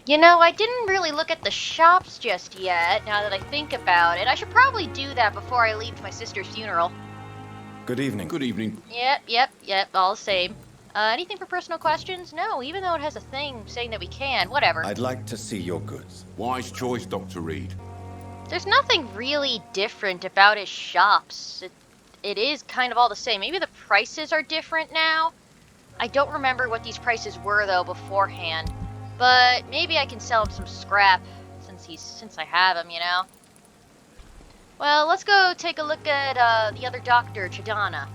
You know, I didn't really look at the shops just yet, now that I think about it. I should probably do that before I leave to my sister's funeral. Good evening. Good evening. Yep, all the same. Anything for personal questions? No, even though it has a thing saying that we can, whatever. I'd like to see your goods. Wise choice, Dr. Reed. There's nothing really different about his shops. It is kind of all the same. Maybe the prices are different now. I don't remember what these prices were, though, beforehand. But maybe I can sell him some scrap, since I have him, you know? Well, let's go take a look at, the other doctor, Chidana.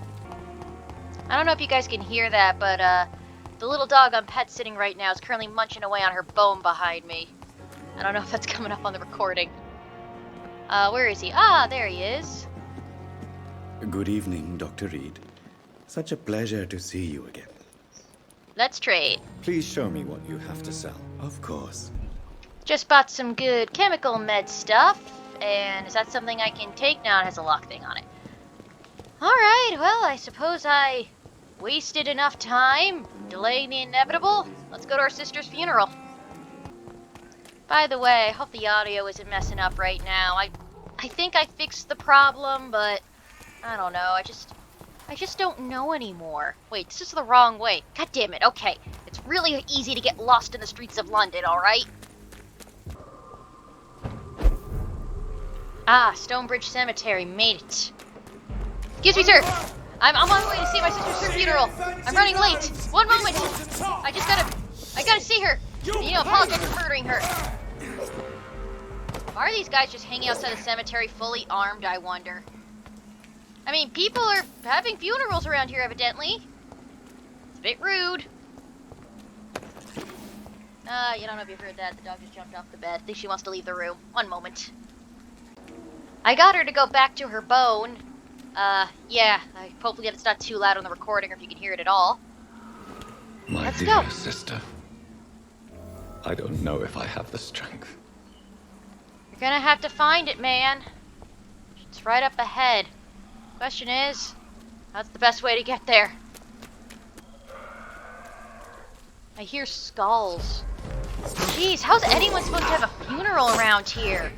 I don't know if you guys can hear that, but, the little dog I'm pet sitting right now is currently munching away on her bone behind me. I don't know if that's coming up on the recording. Where is he? Ah, there he is. Good evening, Dr. Reed. Such a pleasure to see you again. Let's trade. Please show me what you have to sell. Of course. Just bought some good chemical med stuff, and is that something I can take? Now it has a lock thing on it. Alright, well, I suppose I wasted enough time delaying the inevitable. Let's go to our sister's funeral. By the way, I hope the audio isn't messing up right now. I think I fixed the problem, but I don't know. I just don't know anymore. Wait, this is the wrong way. God damn it. Okay. It's really easy to get lost in the streets of London, alright? Ah, Stonebridge Cemetery. Made it. Excuse me, sir. I'm on my way to see my sister's funeral. I'm running late. One moment. I gotta see her. You know, apologize for murdering her. Why are these guys just hanging outside the cemetery fully armed, I wonder? I mean, people are having funerals around here, evidently. It's a bit rude. You don't know if you've heard that. The dog just jumped off the bed. I think she wants to leave the room. One moment. I got her to go back to her bone. Yeah. Hopefully it's not too loud on the recording or if you can hear it at all. Let's go. Dear sister, I don't know if I have the strength. You're gonna have to find it, man. It's right up ahead. Question is, how's the best way to get there? I hear skulls. Jeez, how's anyone supposed to have a funeral around here?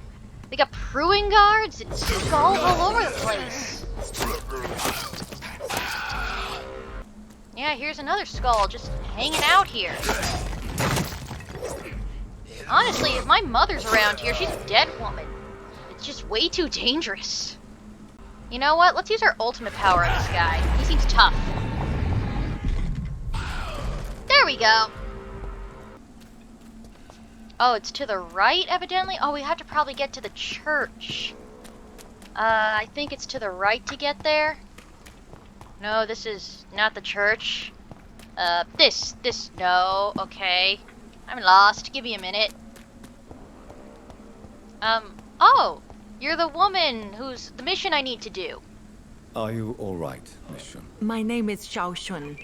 They got pruing guards and skulls all over the place. Yeah, here's another skull just hanging out here. Honestly, if my mother's around here, she's a dead woman. It's just way too dangerous. You know what? Let's use our ultimate power on this guy. He seems tough. There we go. Oh, it's to the right, evidently? Oh, we have to probably get to the church. I think it's to the right to get there. No, this is not the church. No, okay. I'm lost. Give me a minute. Oh! You're the woman who's the mission I need to do. Are you all right, Miss Shun? My name is Xiao Shun.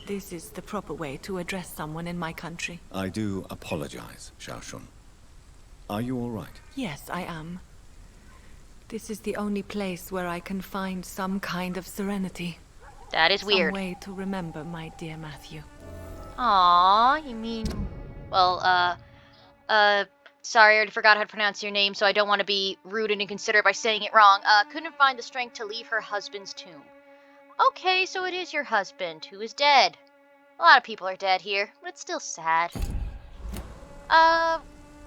This is the proper way to address someone in my country. I do apologize, Xiao Shun. Are you all right? Yes, I am. This is the only place where I can find some kind of serenity. That is weird. Some way to remember my dear Matthew. Aww, you mean... Well, sorry, I already forgot how to pronounce your name, so I don't want to be rude and inconsiderate by saying it wrong. Couldn't find the strength to leave her husband's tomb. Okay, so it is your husband, who is dead. A lot of people are dead here, but it's still sad.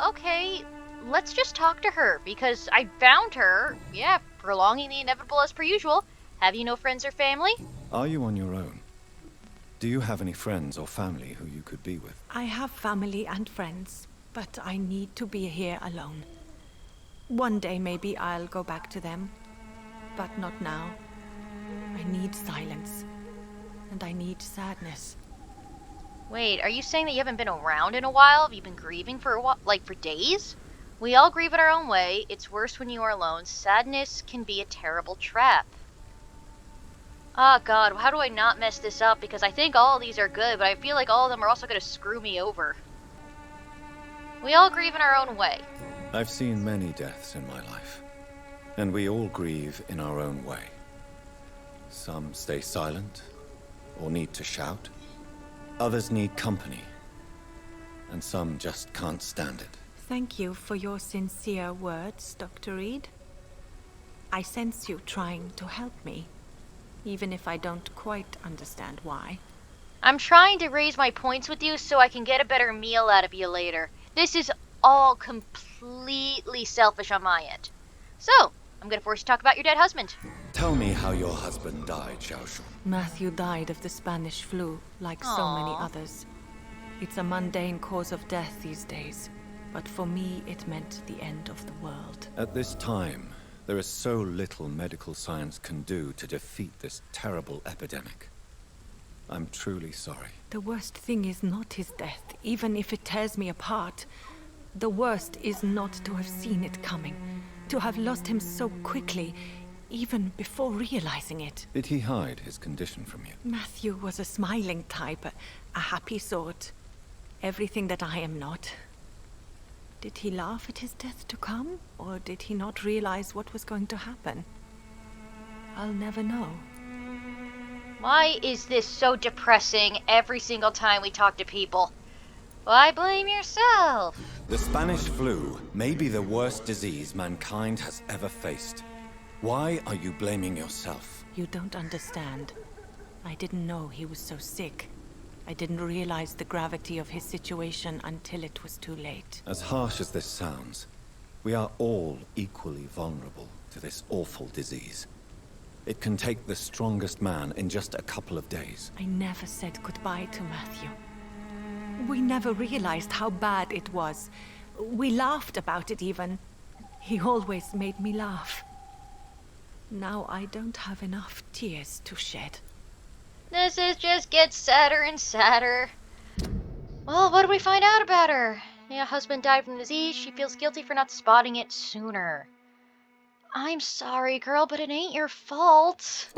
Okay, let's just talk to her, because I found her, yeah, prolonging the inevitable as per usual. Have you no friends or family? Are you on your own? Do you have any friends or family who you could be with? I have family and friends, but I need to be here alone. One day maybe I'll go back to them, but not now. I need silence, and I need sadness. Wait, are you saying that you haven't been around in a while? Have you been grieving for a while, like for days? We all grieve in our own way. It's worse when you are alone. Sadness can be a terrible trap. Oh god, how do I not mess this up? Because I think all of these are good, but I feel like all of them are also going to screw me over. We all grieve in our own way. I've seen many deaths in my life, and we all grieve in our own way. Some stay silent, or need to shout. Others need company. and some just can't stand it. Thank you for your sincere words, Dr. Reed. I sense you trying to help me, even if I don't quite understand why. I'm trying to raise my points with you so I can get a better meal out of you later. This is all completely selfish on my end. So, I'm gonna force you to talk about your dead husband. Tell me how your husband died, Xiaoshu. Matthew died of the Spanish flu, like so many Aw. others. It's a mundane cause of death these days, but for me it meant the end of the world. At this time, there is so little medical science can do to defeat this terrible epidemic. I'm truly sorry. The worst thing is not his death, even if it tears me apart. The worst is not to have seen it coming, to have lost him so quickly, even before realizing it. Did he hide his condition from you? Matthew was a smiling type, a happy sort. Everything that I am not. Did he laugh at his death to come, or did he not realize what was going to happen? I'll never know. Why is this so depressing every single time we talk to people? Why blame yourself? The Spanish flu may be the worst disease mankind has ever faced. Why are you blaming yourself? You don't understand. I didn't know he was so sick. I didn't realize the gravity of his situation until it was too late. As harsh as this sounds, we are all equally vulnerable to this awful disease. It can take the strongest man in just a couple of days. I never said goodbye to Matthew. We never realized how bad it was. We laughed about it even. He always made me laugh. Now I don't have enough tears to shed. This is just gets sadder and sadder. Well, what did we find out about her? Yeah, husband died from disease. She feels guilty for not spotting it sooner. I'm sorry, girl, but it ain't your fault.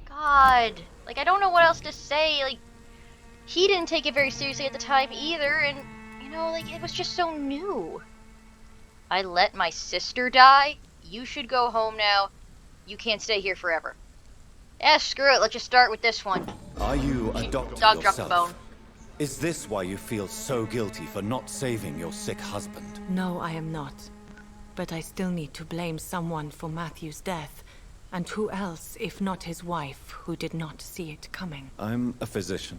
God. Like, I don't know what else to say. Like, he didn't take it very seriously at the time either, and, you know, like, it was just so new. I let my sister die? You should go home now. You can't stay here forever. Yeah, screw it. Let's just start with this one. Are you a doctor Dog dropped the yourself? bone. Is this why you feel so guilty for not saving your sick husband? No, I am not. But I still need to blame someone for Matthew's death. And who else, if not his wife, who did not see it coming? I'm a physician,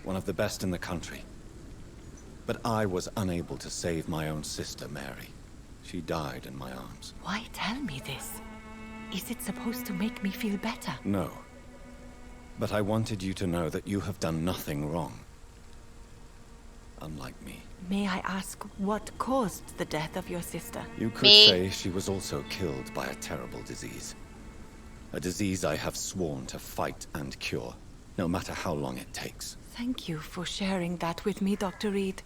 one of the best in the country. But I was unable to save my own sister, Mary. She died in my arms. Why tell me this? Is it supposed to make me feel better? No. But I wanted you to know that you have done nothing wrong. Unlike me. May I ask what caused the death of your sister? You could Me. say she was also killed by a terrible disease. A disease I have sworn to fight and cure, no matter how long it takes. Thank you for sharing that with me, Dr. Reed.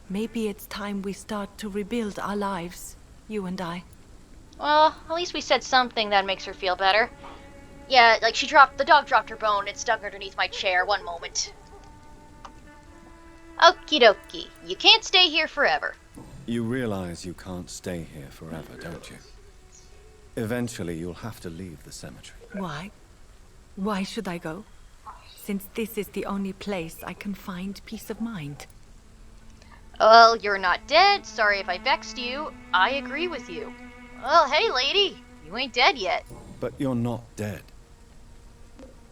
Maybe it's time we start to rebuild our lives, you and I. Well, at least we said something that makes her feel better. Yeah, like the dog dropped her bone. It stuck underneath my chair. One moment. Okie dokie. You can't stay here forever. You realize you can't stay here forever, don't you? Eventually, you'll have to leave the cemetery. Why? Why should I go? Since this is the only place I can find peace of mind. Well, you're not dead. Sorry if I vexed you. I agree with you. Well, hey, lady. You ain't dead yet. But you're not dead.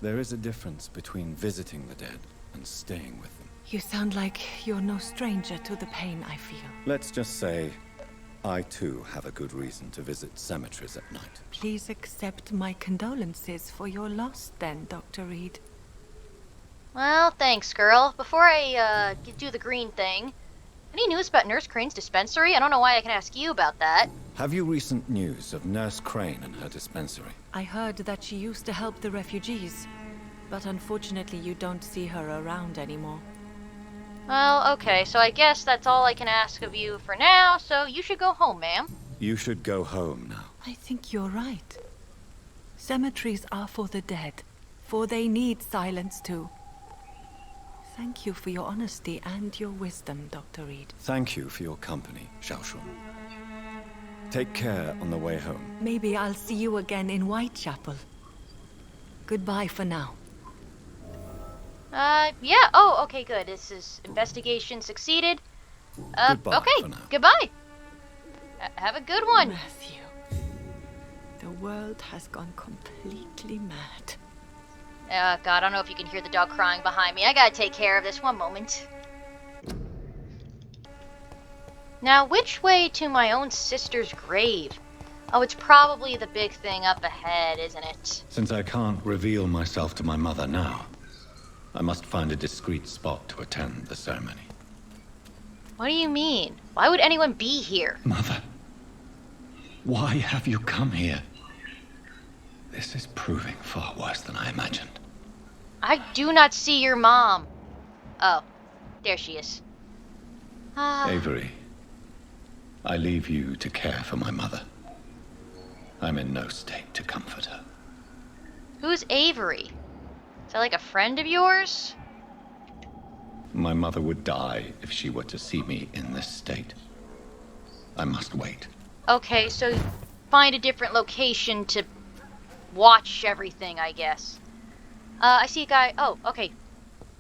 There is a difference between visiting the dead and staying with them. You sound like you're no stranger to the pain I feel. Let's just say, I too have a good reason to visit cemeteries at night. Please accept my condolences for your loss then, Dr. Reed. Well, thanks, girl. Before I, do the green thing, any news about Nurse Crane's dispensary? I don't know why I can ask you about that. Have you recent news of Nurse Crane and her dispensary? I heard that she used to help the refugees, but unfortunately you don't see her around anymore. Well, okay, so I guess that's all I can ask of you for now, so you should go home, ma'am. You should go home now. I think you're right. Cemeteries are for the dead, for they need silence too. Thank you for your honesty and your wisdom, Dr. Reed. Thank you for your company, Xiaoshu. Take care on the way home. Maybe I'll see you again in Whitechapel. Goodbye for now. Yeah. Oh, okay, good. This is investigation succeeded. Goodbye Okay. for now. Goodbye. Have a good one. Matthew, the world has gone completely mad. God, I don't know if you can hear the dog crying behind me. I gotta take care of this. One moment. Now, which way to my own sister's grave? Oh, it's probably the big thing up ahead, isn't it? Since I can't reveal myself to my mother now, I must find a discreet spot to attend the ceremony. What do you mean? Why would anyone be here? Mother, why have you come here? This is proving far worse than I imagined. I do not see your mom. Oh, there she is. Avery, I leave you to care for my mother. I'm in no state to comfort her. Who's Avery? Is that like a friend of yours? My mother would die if she were to see me in this state. I must wait. Okay, so find a different location to watch everything, I guess. I see a guy. Oh, okay.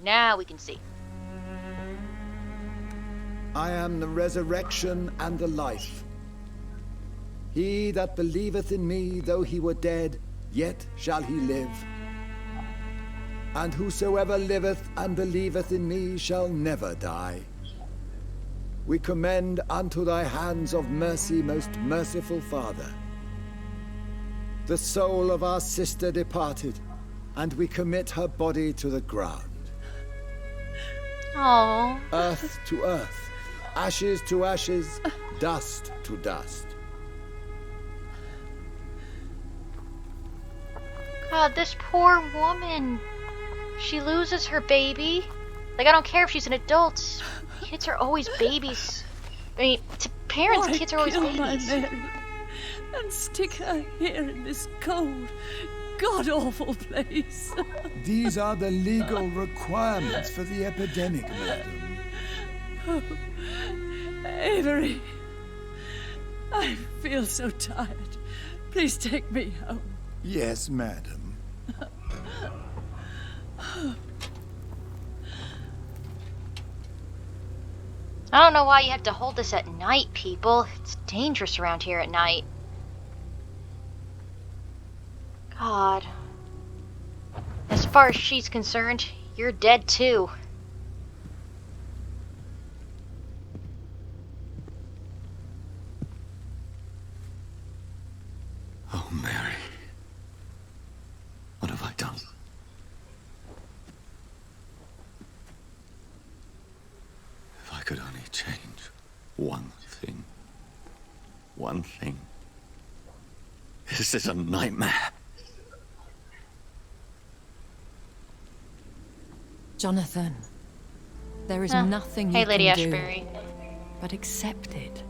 Now we can see. I am the resurrection and the life. He that believeth in me, though he were dead, yet shall he live. And whosoever liveth and believeth in me shall never die. We commend unto thy hands of mercy, most merciful Father, the soul of our sister departed, and we commit her body to the ground. Oh. Earth to earth, ashes to ashes, dust to dust. God, this poor woman. She loses her baby. Like, I don't care if she's an adult. Kids are always babies. I mean, to parents, kids are always kill my babies. Mary and stick her here in this cold, god-awful place. These are the legal requirements for the epidemic, madam. Oh, Avery, I feel so tired. Please take me home. Yes, madam. I don't know why you have to hold this at night, people. It's dangerous around here at night. God. As far as she's concerned, you're dead too. Oh, Mary. What have I done? If I could only change one thing. One thing. This is a nightmare. Jonathan, there is nothing you Hey, Lady can Ashbury. do but accept it.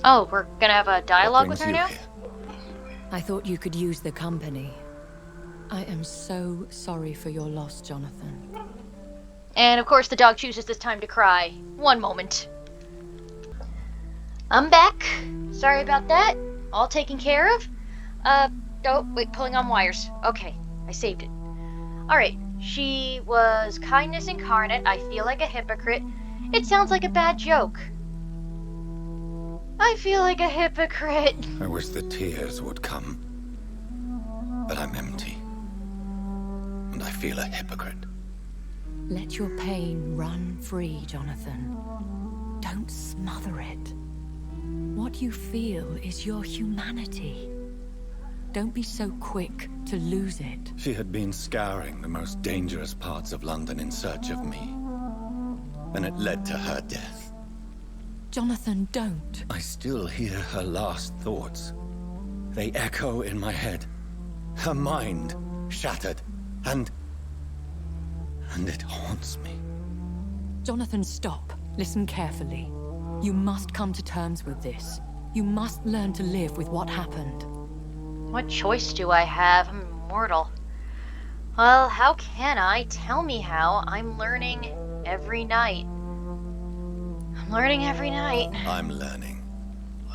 Oh, we're gonna have a dialogue with What her brings now? you here? I thought you could use the company. I am so sorry for your loss, Jonathan. And of course the dog chooses this time to cry. One moment. I'm back. Sorry about that. All taken care of. Oh, wait, pulling on wires. Okay, I saved it. Alright, she was kindness incarnate. I feel like a hypocrite. It sounds like a bad joke. I feel like a hypocrite. I wish the tears would come. But I'm empty. And I feel a hypocrite. Let your pain run free, Jonathan. Don't smother it. What you feel is your humanity. Don't be so quick to lose it. She had been scouring the most dangerous parts of London in search of me. And it led to her death. Jonathan, don't. I still hear her last thoughts. They echo in my head. Her mind shattered, and it haunts me. Jonathan, stop. Listen carefully. You must come to terms with this. You must learn to live with what happened. What choice do I have? I'm immortal. Well, how can I? Tell me how. I'm learning every night. I'm learning every night. I'm learning.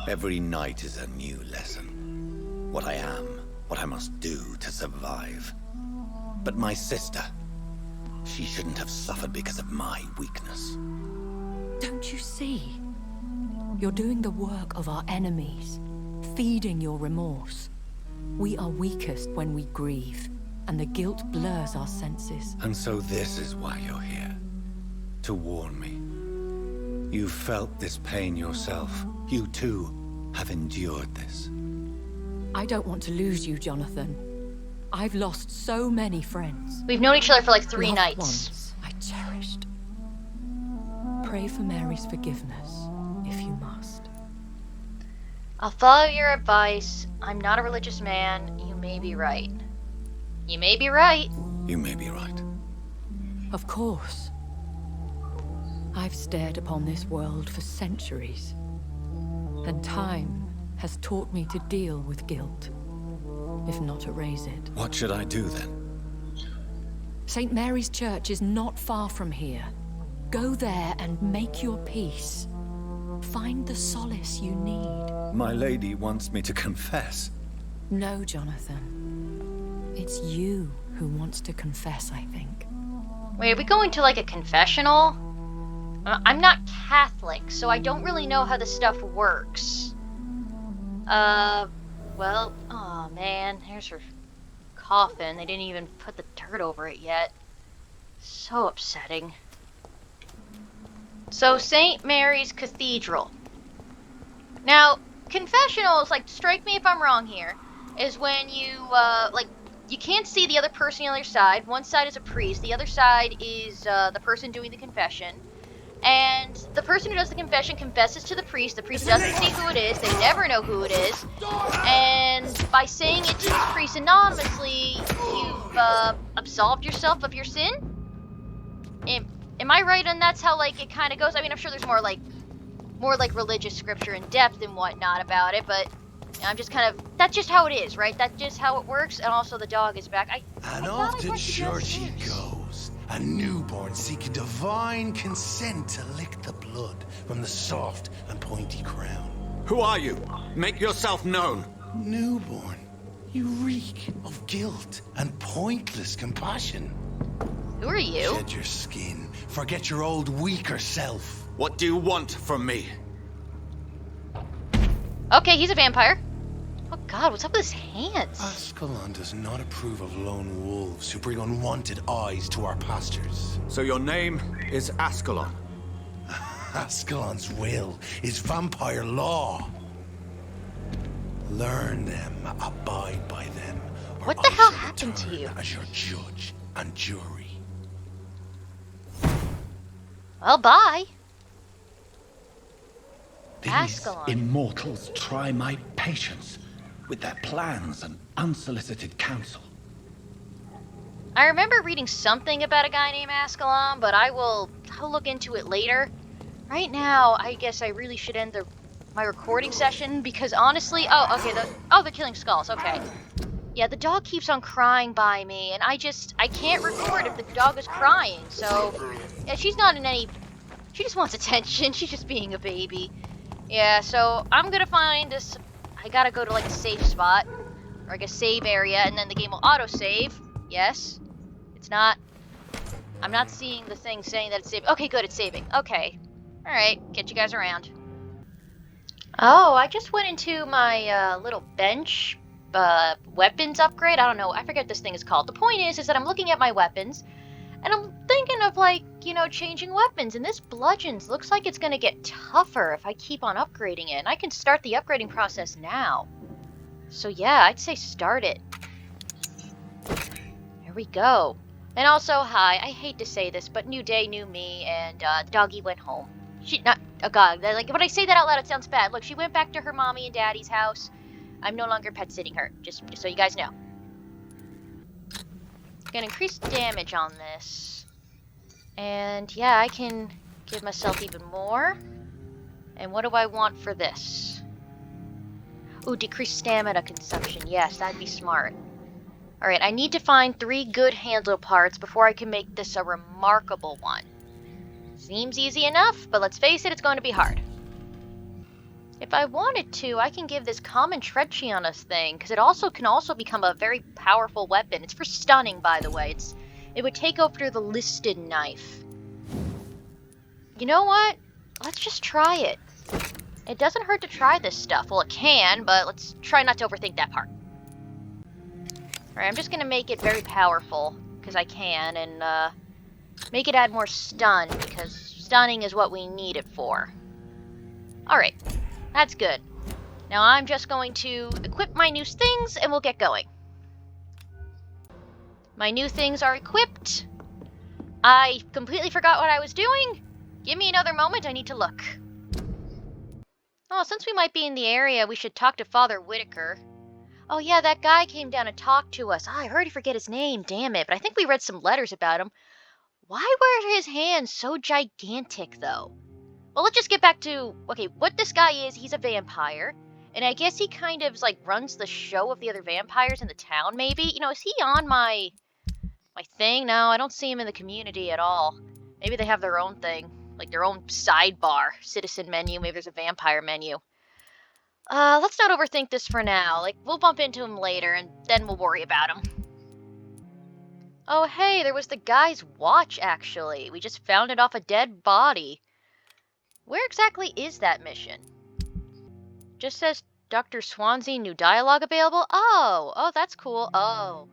Every night is a new lesson. what I am, what I must do to survive. But my sister, she shouldn't have suffered because of my weakness. Don't you see? You're doing the work of our enemies, feeding your remorse. We are weakest when we grieve, and the guilt blurs our senses. And so this is why you're here. To warn me. You've felt this pain yourself. You too have endured this. I don't want to lose you, Jonathan. I've lost so many friends. We've known each other for like 3 Loved nights. ones I cherished. Pray for Mary's forgiveness, if you must. I'll follow your advice. I'm not a religious man. You may be right. You may be right. You may be right. Of course. I've stared upon this world for centuries, and time has taught me to deal with guilt, if not erase it. What should I do then? St. Mary's Church is not far from here. Go there and make your peace. Find the solace you need. My lady wants me to confess. No, Jonathan. It's you who wants to confess, I think. Wait, are we going to like a confessional? I'm not Catholic, so I don't really know how this stuff works. Well, oh man, here's her coffin. They didn't even put the dirt over it yet. So upsetting. So, St. Mary's Cathedral. Now, confessionals, like, strike me if I'm wrong here, is when you, you can't see the other person on the other side. One side is a priest, the other side is, the person doing the confession. And the person who does the confession confesses to the priest doesn't see who it is, they never know who it is. And by saying it to this priest anonymously, you've, absolved yourself of your sin? Am I right on that's how, like, it kind of goes? I mean, I'm sure there's more like religious scripture in depth and whatnot about it, but I'm just kind of, that's just how it is, right? That's just how it works, and also the dog is back. And off to church he goes, a newborn seeking divine consent to lick the blood from the soft and pointy crown. Who are you? Make yourself known. Newborn, you reek of guilt and pointless compassion. Who are you? Shed your skin, forget your old weaker self. What do you want from me? Okay, he's a vampire. Oh god, what's up with his hands? Ascalon does not approve of lone wolves who bring unwanted eyes to our pastures. So your name is Ascalon? Ascalon's will is vampire law. Learn them, abide by them. or What the I hell shall happened to return you? As your judge and jury. Well, bye. These Ascalon. immortals try my patience with their plans and unsolicited counsel. I remember reading something about a guy named Ascalon, but I'll look into it later. Right now, I guess I really should end my recording session, because honestly, they're killing skulls, okay. Yeah, the dog keeps on crying by me, and I can't record if the dog is crying, so, yeah, she's not in any, she just wants attention, she's just being a baby. Yeah, so I'm gonna find this, I gotta go to like a safe spot, or like a save area, and then the game will auto-save. Yes. It's not, I'm not seeing the thing saying that it's saving. Okay, good, it's saving. Okay. Alright, get you guys around. Oh, I just went into my little bench weapons upgrade. I don't know, I forget what this thing is called. The point is that I'm looking at my weapons, and I'm thinking of, like, you know, changing weapons, and this bludgeons looks like it's gonna get tougher if I keep on upgrading it, and I can start the upgrading process now. So yeah, I'd say start it. There we go. And also, hi, I hate to say this, but new day, new me, and doggy went home. God, like, when I say that out loud, it sounds bad. Look, she went back to her mommy and daddy's house. I'm no longer pet sitting her, just so you guys know. Gonna increase damage on this. And yeah, I can give myself even more. And what do I want for this? Ooh, decrease stamina consumption. Yes, that'd be smart. Alright, I need to find 3 good handle parts before I can make this a remarkable one. Seems easy enough, but let's face it, it's going to be hard. If I wanted to, I can give this common Trechianus thing, because it also can become a very powerful weapon. It's for stunning, by the way. It would take over the listed knife. You know what? Let's just try it. It doesn't hurt to try this stuff. Well, it can, but let's try not to overthink that part. Alright, I'm just gonna make it very powerful, because I can, and make it add more stun, because stunning is what we need it for. Alright, that's good. Now I'm just going to equip my new things, and we'll get going. My new things are equipped. I completely forgot what I was doing. Give me another moment, I need to look. Oh, since we might be in the area, we should talk to Father Whitaker. Oh yeah, that guy came down and talked to us. I already forget his name, damn it, but I think we read some letters about him. Why were his hands so gigantic, though? Well, let's just get back to, okay, what this guy is. He's a vampire, and I guess he kind of, like, runs the show of the other vampires in the town, maybe? You know, is he on my thing? No, I don't see him in the community at all. Maybe they have their own thing, like their own sidebar, citizen menu, maybe there's a vampire menu. Let's not overthink this for now. Like, we'll bump into him later, and then we'll worry about him. Oh, hey, there was the guy's watch, actually. We just found it off a dead body. Where exactly is that mission? Just says Dr. Swansea, new dialogue available? Oh, that's cool. Oh.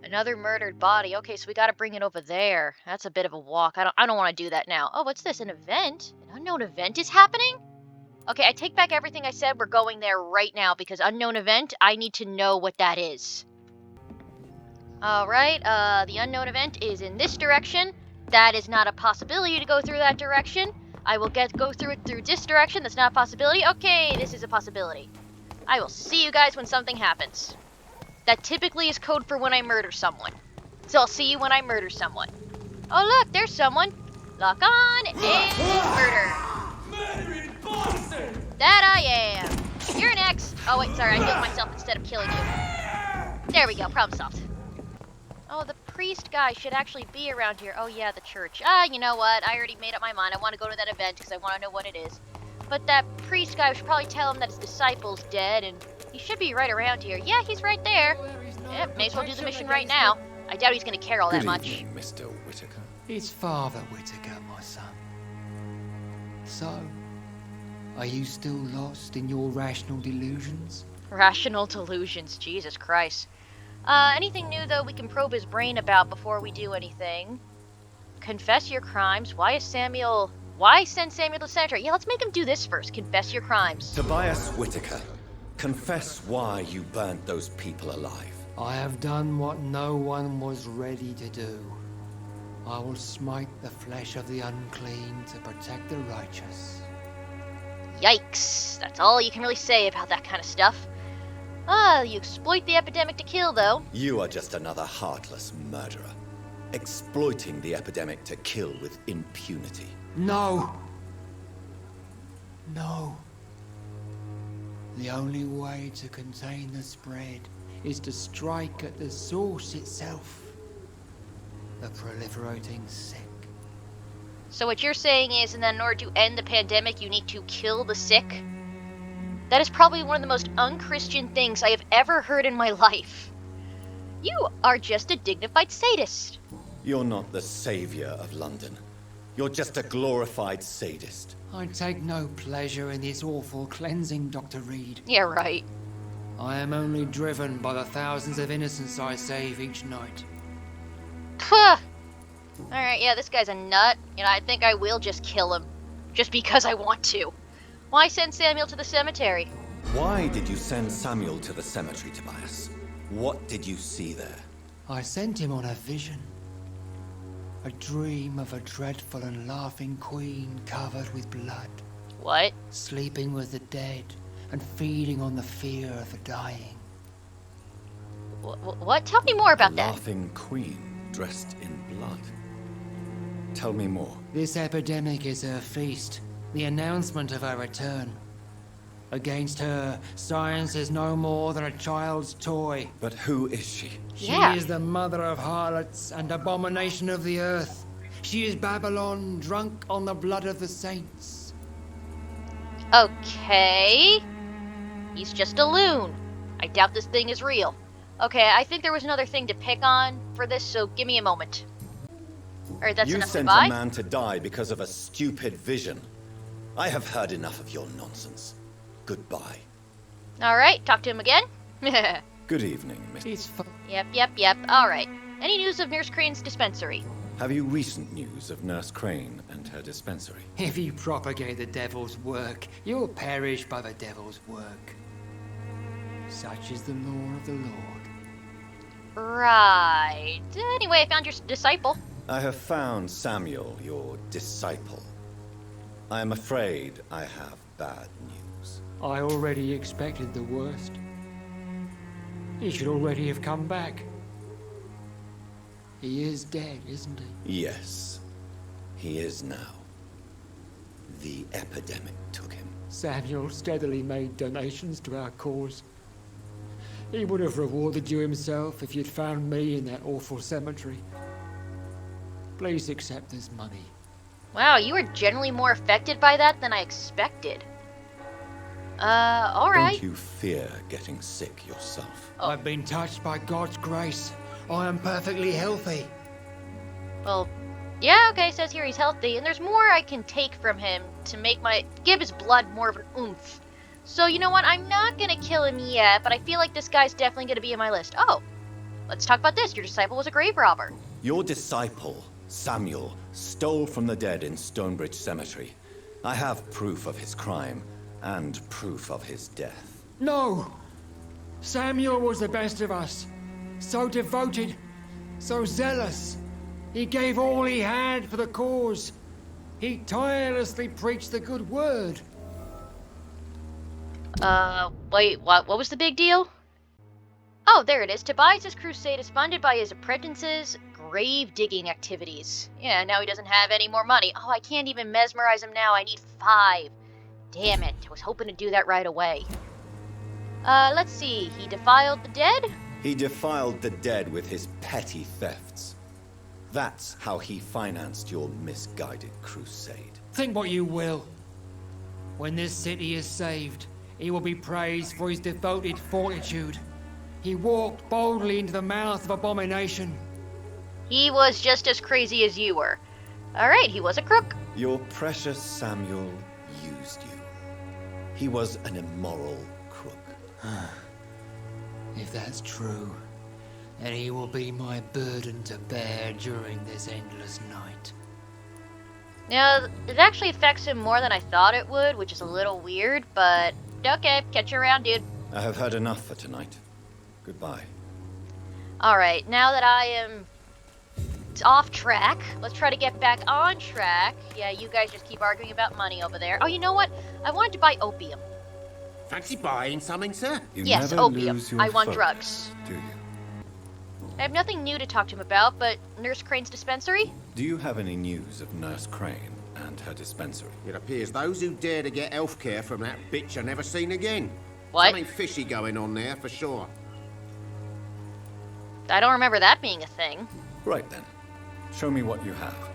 Another murdered body. Okay, so we gotta bring it over there. That's a bit of a walk. I don't want to do that now. Oh, what's this? An event? An unknown event is happening? Okay, I take back everything I said. We're going there right now because unknown event, I need to know what that is. Alright, the unknown event is in this direction. That is not a possibility to go through that direction. I will go through it through this direction. That's not a possibility. Okay, this is a possibility. I will see you guys when something happens. That typically is code for when I murder someone. So I'll see you when I murder someone. Oh look, there's someone. Lock on and murder. Murdering bastard! That I am. You're next. Oh wait, sorry, I healed myself instead of killing you. There we go, problem solved. Oh, the priest guy should actually be around here. Oh yeah, the church. You know what? I already made up my mind. I want to go to that event because I want to know what it is. But that priest guy, we should probably tell him that his disciple's dead, and he should be right around here. Yeah, he's right there. Yep, may as well do the mission right now. I doubt he's going to care all that much. Good evening, Mr. Whitaker. It's Father Whitaker, my son. So, are you still lost in your rational delusions? Rational delusions, Jesus Christ. Anything new, though, we can probe his brain about before we do anything? Confess your crimes. Why send Samuel to cemetery? Yeah, let's make him do this first. Confess your crimes. Tobias Whitaker, confess why you burnt those people alive. I have done what no one was ready to do. I will smite the flesh of the unclean to protect the righteous. Yikes. That's all you can really say about that kind of stuff. You exploit the epidemic to kill, though. You are just another heartless murderer, exploiting the epidemic to kill with impunity. No! No. The only way to contain the spread is to strike at the source itself. The proliferating sick. So what you're saying is, and then in order to end the pandemic, you need to kill the sick? That is probably one of the most unchristian things I have ever heard in my life. You are just a dignified sadist. You're not the savior of London. You're just a glorified sadist. I take no pleasure in this awful cleansing, Dr. Reed. Yeah, right. I am only driven by the thousands of innocents I save each night. Puh! Alright, yeah, this guy's a nut, and I think I will just kill him. Just because I want to. Why send Samuel to the cemetery? Why did you send Samuel to the cemetery, Tobias? What did you see there? I sent him on a vision. A dream of a dreadful and laughing queen covered with blood. What? Sleeping with the dead and feeding on the fear of the dying. What? Tell me more about that. Laughing queen dressed in blood. Tell me more. This epidemic is her feast, the announcement of her return. Against her, science is no more than a child's toy. But who is she? She is the mother of harlots and abomination of the earth. She is Babylon, drunk on the blood of the saints. Okay. He's just a loon. I doubt this thing is real. Okay, I think there was another thing to pick on for this, so give me a moment. Alright, that's You enough to sent buy. a man to die because of a stupid vision. I have heard enough of your nonsense. Goodbye. Alright, talk to him again. Good evening, Mr. It's Yep. Alright. Any news of Nurse Crane's dispensary? Have you recent news of Nurse Crane and her dispensary? If you propagate the devil's work, you'll perish by the devil's work. Such is the law of the Lord. Right. Anyway, I found your disciple. I have found Samuel, your disciple. I am afraid I have bad news. I already expected the worst. He should already have come back. He is dead, isn't he? Yes, he is now. The epidemic took him. Samuel steadily made donations to our cause. He would have rewarded you himself if you'd found me in that awful cemetery. Please accept this money. Wow, you were generally more affected by that than I expected. Alright. Don't you fear getting sick yourself? Oh. I've been touched by God's grace. I am perfectly healthy. Well, yeah, okay, says here he's healthy, and there's more I can take from him to give his blood more of an oomph. So, you know what, I'm not gonna kill him yet, but I feel like this guy's definitely gonna be in my list. Oh, let's talk about this. Your disciple was a grave robber. Your disciple, Samuel, stole from the dead in Stonebridge Cemetery. I have proof of his crime, and proof of his death. No! Samuel was the best of us. So devoted, so zealous. He gave all he had for the cause. He tirelessly preached the good word. Wait, what was the big deal? Oh, there it is. Tobias' crusade is funded by his apprentice's grave digging activities. Yeah, now he doesn't have any more money. Oh, I can't even mesmerize him now. I need 5. Damn it. I was hoping to do that right away. Let's see. He defiled the dead? He defiled the dead with his petty thefts. That's how he financed your misguided crusade. Think what you will. When this city is saved, he will be praised for his devoted fortitude. He walked boldly into the mouth of abomination. He was just as crazy as you were. Alright, he was a crook. Your precious Samuel used you. He was an immoral crook. If that's true, then he will be my burden to bear during this endless night. Now, it actually affects him more than I thought it would, which is a little weird, but okay, catch you around, dude. I have heard enough for tonight. Goodbye. Alright, now that I am off track, let's try to get back on track. Yeah, you guys just keep arguing about money over there. Oh, you know what? I wanted to buy opium. Fancy buying something, sir? Yes, opium. I want focus, drugs. Do you? I have nothing new to talk to him about, but Nurse Crane's dispensary? Do you have any news of Nurse Crane and her dispensary? It appears those who dare to get health care from that bitch are never seen again. What? Something fishy going on there, for sure. I don't remember that being a thing. Right then. Show me what you have.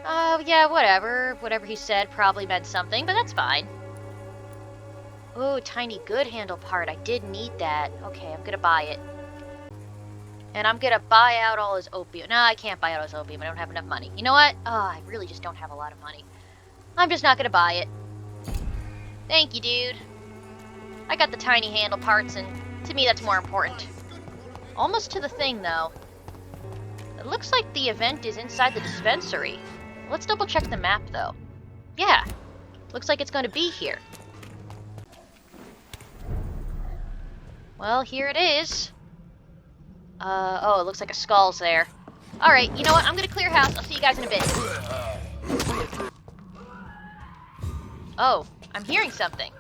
Oh, yeah, whatever. Whatever he said probably meant something, but that's fine. Oh, tiny good handle part. I did need that. Okay, I'm gonna buy it. And I'm gonna buy out all his opium. No, I can't buy out his opium. I don't have enough money. You know what? Oh, I really just don't have a lot of money. I'm just not gonna buy it. Thank you, dude. I got the tiny handle parts, and to me that's more important. Almost to the thing, though. It looks like the event is inside the dispensary. Let's double check the map, though. Yeah, looks like it's going to be here. Well, here it is. Oh, it looks like a skull's there. Alright, you know what? I'm gonna clear house. I'll see you guys in a bit. Oh, I'm hearing something.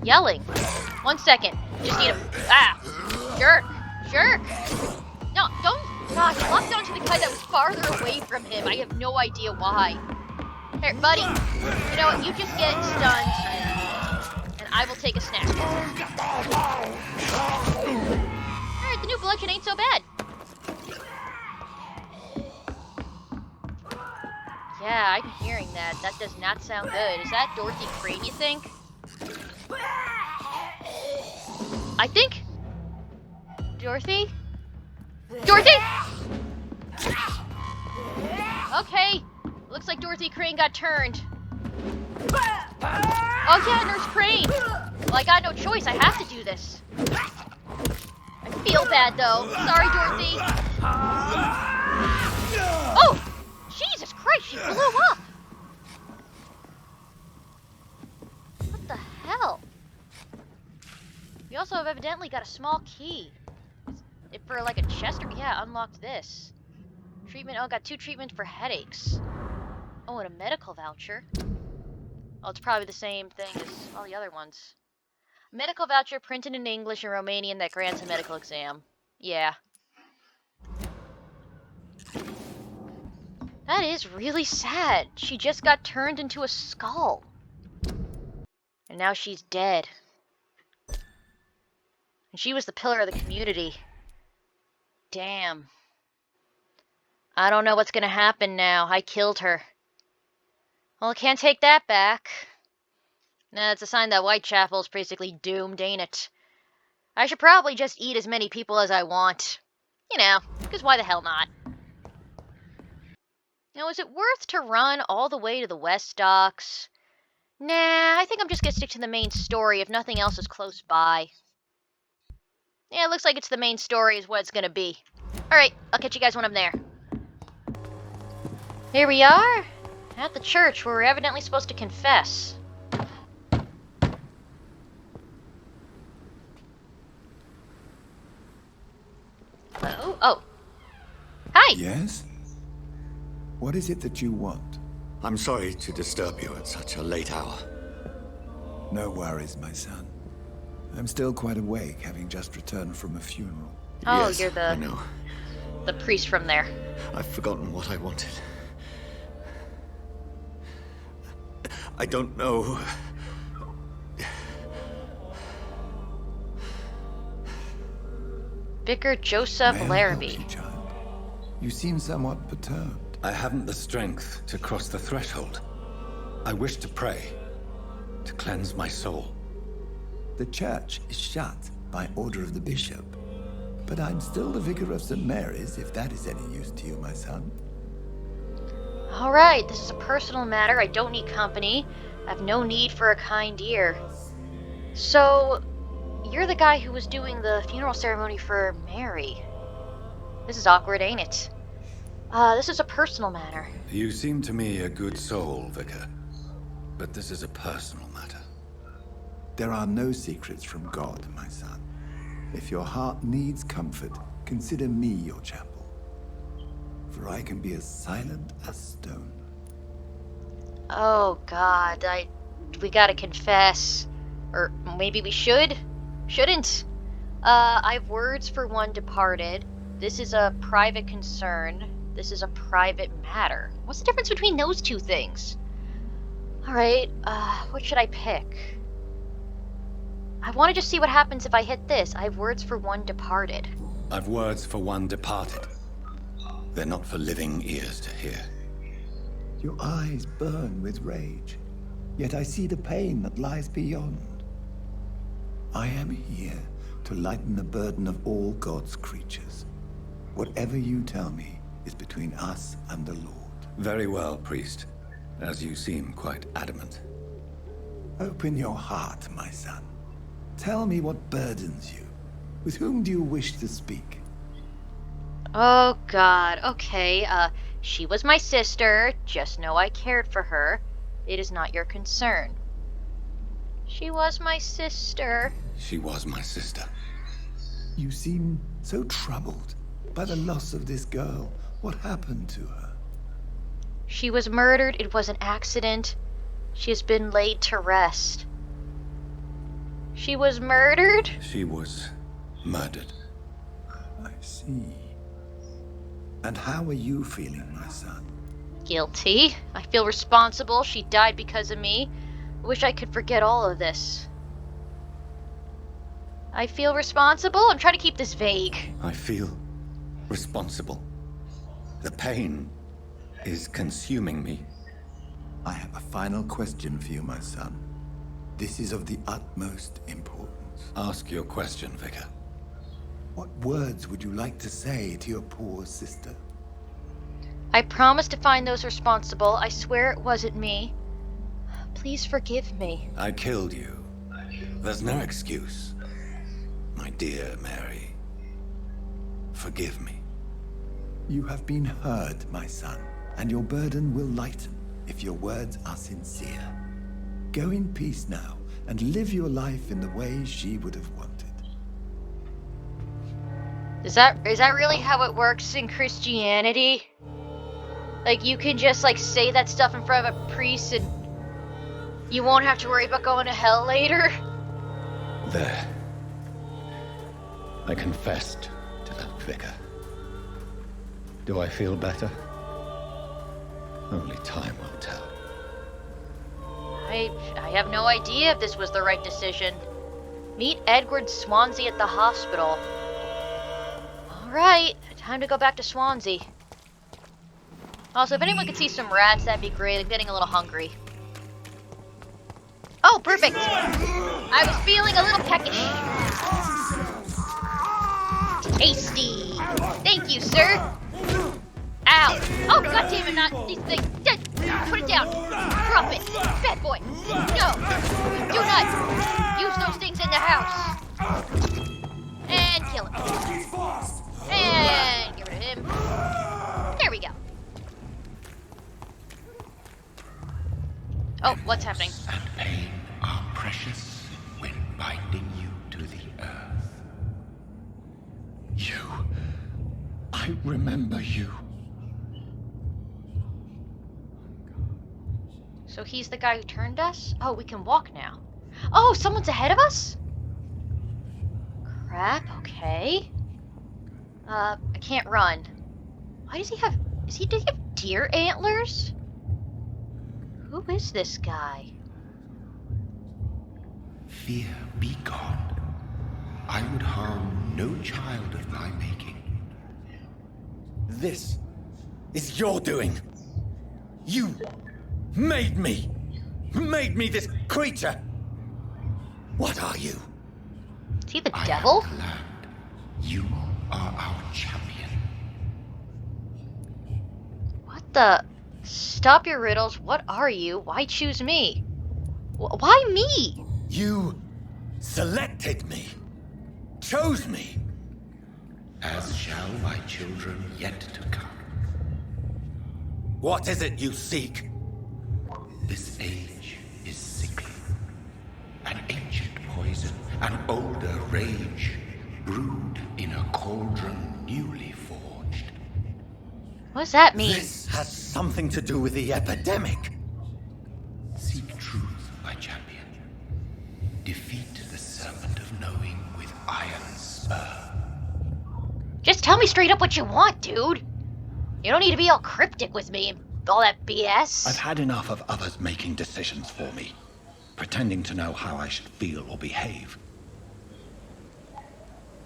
Yelling. 1 second. Just need a... Ah! Jerk! Jerk! No, don't... God, he locked onto the guy that was farther away from him. I have no idea why. Here, buddy. You know what? You just get stunned, and I will take a snack. Alright, the new bludgeon ain't so bad. Yeah, I'm hearing that. bad. That does not sound good. Is that Dorothy Crane, you think? I think... Dorothy? Dorothy! Okay. Looks like Dorothy Crane got turned. Oh yeah, Nurse Crane! Well, I got no choice. I have to do this. I feel bad, though. Sorry, Dorothy. Oh! Jesus Christ, she blew up! What the hell? We also have evidently got a small key. If for like a chest or... Yeah, unlocked this. Treatment... Oh, got 2 treatments for headaches. Oh, and a medical voucher. Oh, it's probably the same thing as all the other ones. Medical voucher printed in English and Romanian that grants a medical exam. Yeah. That is really sad. She just got turned into a skull. And now she's dead. And she was the pillar of the community. Damn. I don't know what's gonna happen now. I killed her. Well, I can't take that back. Nah, it's a sign that Whitechapel's basically doomed, ain't it? I should probably just eat as many people as I want. You know, because why the hell not? Now, is it worth to run all the way to the West Docks? Nah, I think I'm just gonna stick to the main story if nothing else is close by. Yeah, it looks like it's the main story is what it's gonna be. Alright, I'll catch you guys when I'm there. Here we are, at the church where we're evidently supposed to confess. Hello? Oh. Hi! Yes? What is it that you want? I'm sorry to disturb you at such a late hour. No worries, my son. I'm still quite awake, having just returned from a funeral. Oh, yes, you're I know. the priest from there. I've forgotten what I wanted. I don't know. Vicar Joseph May I Larrabee. help you, child? You seem somewhat perturbed. I haven't the strength to cross the threshold. I wish to pray, to cleanse my soul. The church is shut by order of the bishop. But I'm still the vicar of St. Mary's, if that is any use to you, my son. Alright, this is a personal matter. I don't need company. I have no need for a kind ear. So, you're the guy who was doing the funeral ceremony for Mary. This is awkward, ain't it? This is a personal matter. You seem to me a good soul, Vicar. But this is a personal matter. There are no secrets from God, my son. If your heart needs comfort, consider me your chapel. For I can be as silent as stone. Oh god, we gotta confess. Or maybe we should? Shouldn't. I have words for one departed. This is a private concern. This is a private matter. What's the difference between those two things? Alright, what should I pick? I want to just see what happens if I hit this. I have words for one departed. I've words for one departed. They're not for living ears to hear. Your eyes burn with rage, yet I see the pain that lies beyond. I am here to lighten the burden of all God's creatures. Whatever you tell me is between us and the Lord. Very well, priest. As you seem quite adamant. Open your heart, my son. Tell me what burdens you. With whom do you wish to speak? Oh god, okay, she was my sister. Just know I cared for her. It is not your concern. She was my sister. She was my sister. You seem so troubled by the loss of this girl. What happened to her? She was murdered. It was an accident. She has been laid to rest. She was murdered? She was murdered. I see. And how are you feeling, my son? Guilty. I feel responsible. She died because of me. I wish I could forget all of this. I feel responsible? I'm trying to keep this vague. I feel responsible. The pain is consuming me. I have a final question for you, my son. This is of the utmost importance. Ask your question, Vicar. What words would you like to say to your poor sister? I promise to find those responsible. I swear it wasn't me. Please forgive me. I killed you. There's no excuse. My dear Mary, forgive me. You have been heard, my son, and your burden will lighten if your words are sincere. Go in peace now, and live your life in the way she would have wanted. Is that really how it works in Christianity? Like, you can just, like, say that stuff in front of a priest and you won't have to worry about going to hell later? There. I confessed to that vicar. Do I feel better? Only time will tell. I have no idea if this was the right decision. Meet Edward Swansea at the hospital. Alright, time to go back to Swansea. Also, if anyone could see some rats, that'd be great. I'm getting a little hungry. Oh, perfect! I was feeling a little peckish. Tasty! Thank you, sir! Ow! Oh, goddammit, not these things! Put it down! Drop it! Bad boy! No! Do not use those things in the house! And kill him. And get rid of him. There we go. Oh, what's happening? And pain are precious when binding you to the earth. You. I remember you. So he's the guy who turned us? Oh, we can walk now. Oh, someone's ahead of us? Crap, okay. I can't run. Why does he have... does he have deer antlers? Who is this guy? Fear be gone. I would harm no child of thy making. This is your doing. You made me this creature. What are you? Is he the devil? I am glad. You are our champion. What the... Stop your riddles. What are you? Why choose me? Why me? You selected me. Chose me. As shall my children yet to come. What is it you seek? This age is sickly. An ancient poison, an older rage, brewed in a cauldron newly forged. What does that mean? This has something to do with the epidemic. Seek truth, my champion. Defeat the serpent of knowing with iron spur. Just tell me straight up what you want, dude. You don't need to be all cryptic with me and all that BS. I've had enough of others making decisions for me, pretending to know how I should feel or behave.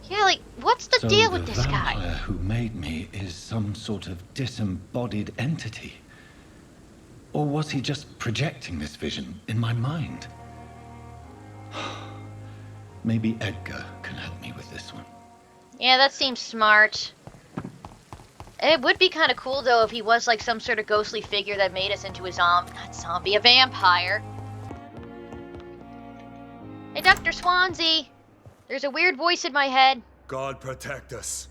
Yeah, like, what's the deal with this the guy? vampire who made me is some sort of disembodied entity? Or was he just projecting this vision in my mind? Maybe Edgar can help me with this one. Yeah, that seems smart. It would be kind of cool, though, if he was like some sort of ghostly figure that made us into a a vampire. Hey, Dr. Swansea. There's a weird voice in my head. God protect us.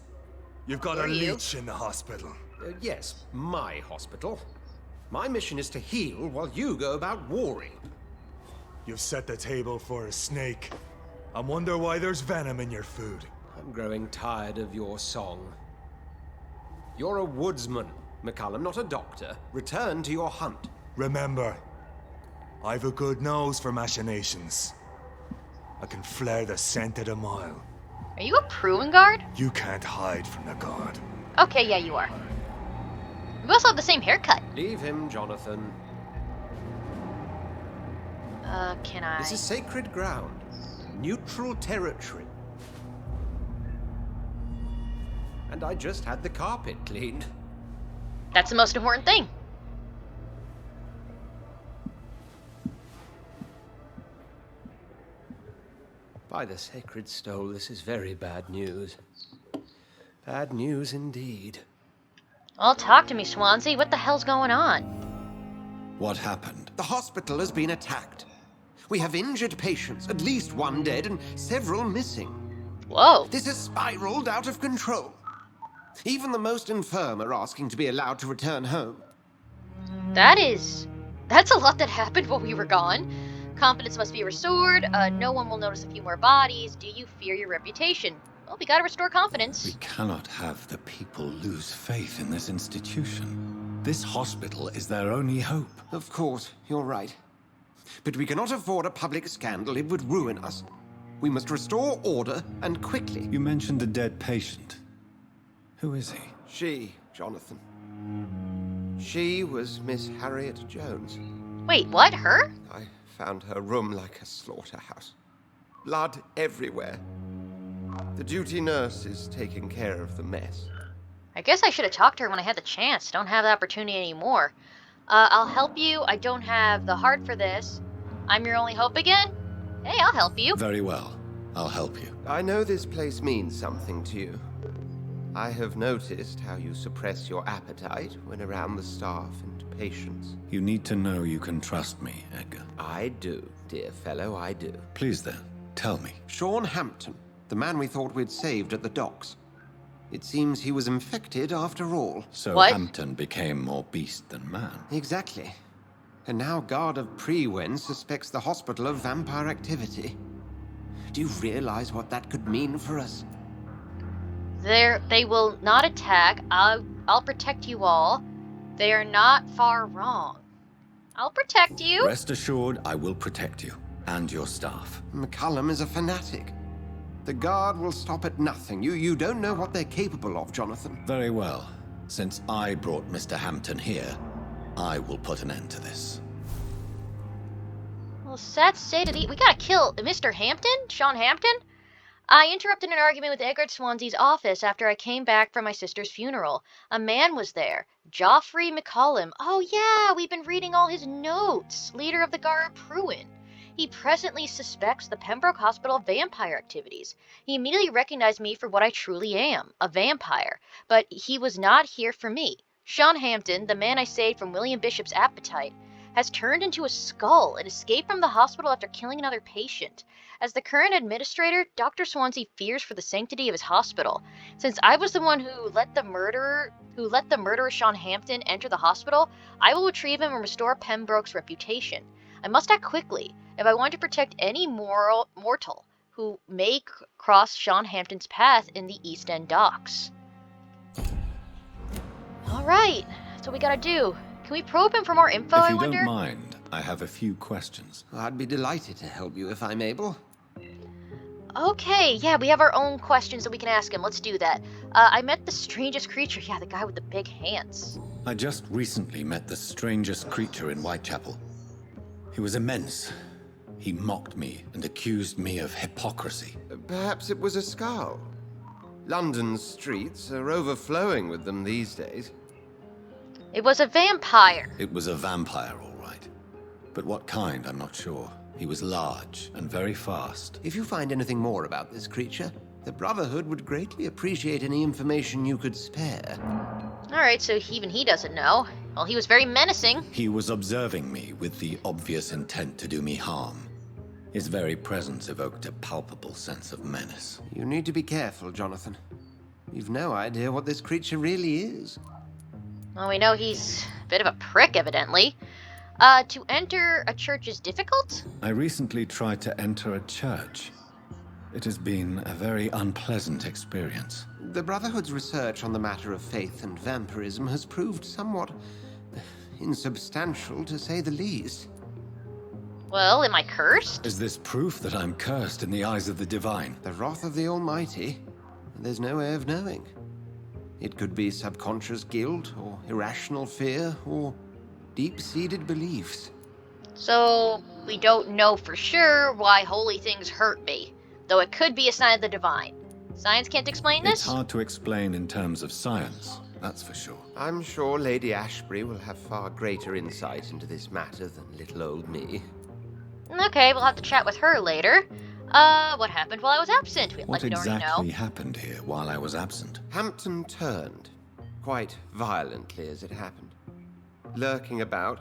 You've got a leech in the hospital. Yes, my hospital. My mission is to heal while you go about warring. You've set the table for a snake. I wonder why there's venom in your food. I'm growing tired of your song. You're a woodsman, McCallum, not a doctor. Return to your hunt. Remember, I've a good nose for machinations. I can flare the scent at a mile. Are you a proving guard? You can't hide from the god. Okay, yeah, you are. We also have the same haircut. Leave him, Jonathan. Can I? This is sacred ground. Neutral territory. And I just had the carpet cleaned. That's the most important thing. By the sacred stole, this is very bad news. Bad news indeed. Well, talk to me, Swansea. What the hell's going on? What happened? The hospital has been attacked. We have injured patients, at least one dead and several missing. Whoa. This has spiraled out of control. Even the most infirm are asking to be allowed to return home. That's a lot that happened while we were gone. Confidence must be restored. No one will notice a few more bodies. Do you fear your reputation? Well, we gotta restore confidence. We cannot have the people lose faith in this institution. This hospital is their only hope. Of course, you're right. But we cannot afford a public scandal. It would ruin us. We must restore order, and quickly. You mentioned a dead patient. Who is he? She, Jonathan. She was Miss Harriet Jones. Wait, what? Her? I found her room like a slaughterhouse. Blood everywhere. The duty nurse is taking care of the mess. I guess I should have talked to her when I had the chance. Don't have the opportunity anymore. I'll help you. I don't have the heart for this. I'm your only hope again? Hey, I'll help you. Very well. I'll help you. I know this place means something to you. I have noticed how you suppress your appetite when around the staff and patients. You need to know you can trust me, Edgar. I do, dear fellow, I do. Please then, tell me. Sean Hampton, the man we thought we'd saved at the docks. It seems he was infected after all. So what? Hampton became more beast than man. Exactly. And now Guard of Prewen suspects the hospital of vampire activity. Do you realize what that could mean for us? They will not attack. I'll protect you all. They are not far wrong. I'll protect you. Rest assured, I will protect you and your staff. McCullum is a fanatic. The Guard will stop at nothing. You don't know what they're capable of, Jonathan. Very well. Since I brought Mr. Hampton here, I will put an end to this. Well, sad state of the... We gotta kill Mr. Hampton? Sean Hampton? I interrupted an argument with Edgar Swansea's office after I came back from my sister's funeral. A man was there. Joffrey McCullum. Oh yeah, we've been reading all his notes. Leader of the Guard of Prewen. He presently suspects the Pembroke Hospital of vampire activities. He immediately recognized me for what I truly am, a vampire. But he was not here for me. Sean Hampton, the man I saved from William Bishop's appetite, has turned into a skull and escaped from the hospital after killing another patient. As the current administrator, Dr. Swansea fears for the sanctity of his hospital. Since I was the one who let the murderer Sean Hampton enter the hospital, I will retrieve him and restore Pembroke's reputation. I must act quickly if I want to protect any mortal who may cross Sean Hampton's path in the East End docks. Alright, that's what we gotta do. Can we probe him for more info, I wonder? If you don't mind, I have a few questions. I'd be delighted to help you if I'm able. Okay, yeah, we have our own questions that we can ask him. Let's do that. I met the strangest creature. Yeah, the guy with the big hands. I just recently met the strangest creature in Whitechapel. He was immense. He mocked me and accused me of hypocrisy. Perhaps it was a skull. London's streets are overflowing with them these days. It was a vampire. It was a vampire, all right. But what kind, I'm not sure. He was large and very fast. If you find anything more about this creature, the Brotherhood would greatly appreciate any information you could spare. Alright, so even he doesn't know. Well, he was very menacing. He was observing me with the obvious intent to do me harm. His very presence evoked a palpable sense of menace. You need to be careful, Jonathan. You've no idea what this creature really is. Well, we know he's a bit of a prick, evidently. To enter a church is difficult? I recently tried to enter a church. It has been a very unpleasant experience. The Brotherhood's research on the matter of faith and vampirism has proved somewhat insubstantial, to say the least. Well, am I cursed? Is this proof that I'm cursed in the eyes of the divine? The wrath of the Almighty? There's no way of knowing. It could be subconscious guilt, or irrational fear, or deep-seated beliefs. So, we don't know for sure why holy things hurt me, though it could be a sign of the divine. Science can't explain this? It's hard to explain in terms of science, that's for sure. I'm sure Lady Ashbury will have far greater insight into this matter than little old me. Okay, we'll have to chat with her later. What happened while I was absent? What Like we already exactly know. happened here while I was absent? Hampton turned, quite violently as it happened. Lurking about,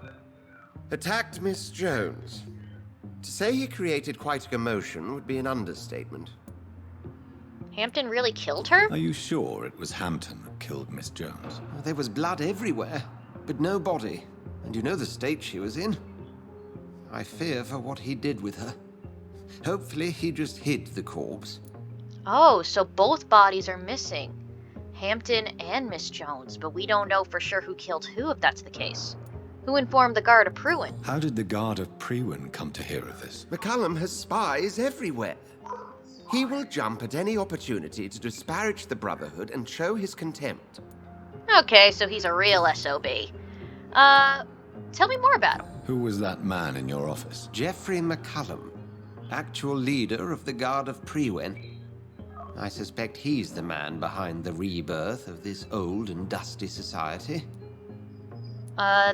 attacked Miss Jones. To say he created quite a commotion would be an understatement. Hampton really killed her? Are you sure it was Hampton who killed Miss Jones? There was blood everywhere, but no body. And you know the state she was in. I fear for what he did with her. Hopefully he just hid the corpse. Oh, so both bodies are missing. Hampton and Miss Jones, but we don't know for sure who killed who if that's the case. Who informed the guard of Pruin? How did the guard of Prewin come to hear of this? McCallum has spies everywhere. He will jump at any opportunity to disparage the Brotherhood and show his contempt. Okay, so he's a real SOB. Tell me more about him. Who was that man in your office? Geoffrey McCallum, actual leader of the Guard of Prewin. I suspect he's the man behind the rebirth of this old and dusty society.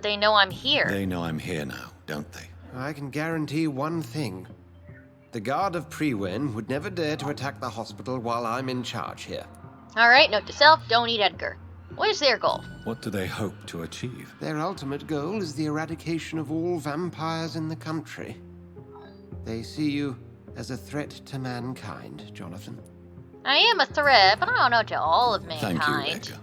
They know I'm here. They know I'm here now, don't they? I can guarantee one thing. The Guard of Prewin would never dare to attack the hospital while I'm in charge here. Alright, note to self, don't eat Edgar. What is their goal? What do they hope to achieve? Their ultimate goal is the eradication of all vampires in the country. They see you as a threat to mankind, Jonathan. I am a threat, but I don't know to all of mankind. Thank you, Edgar.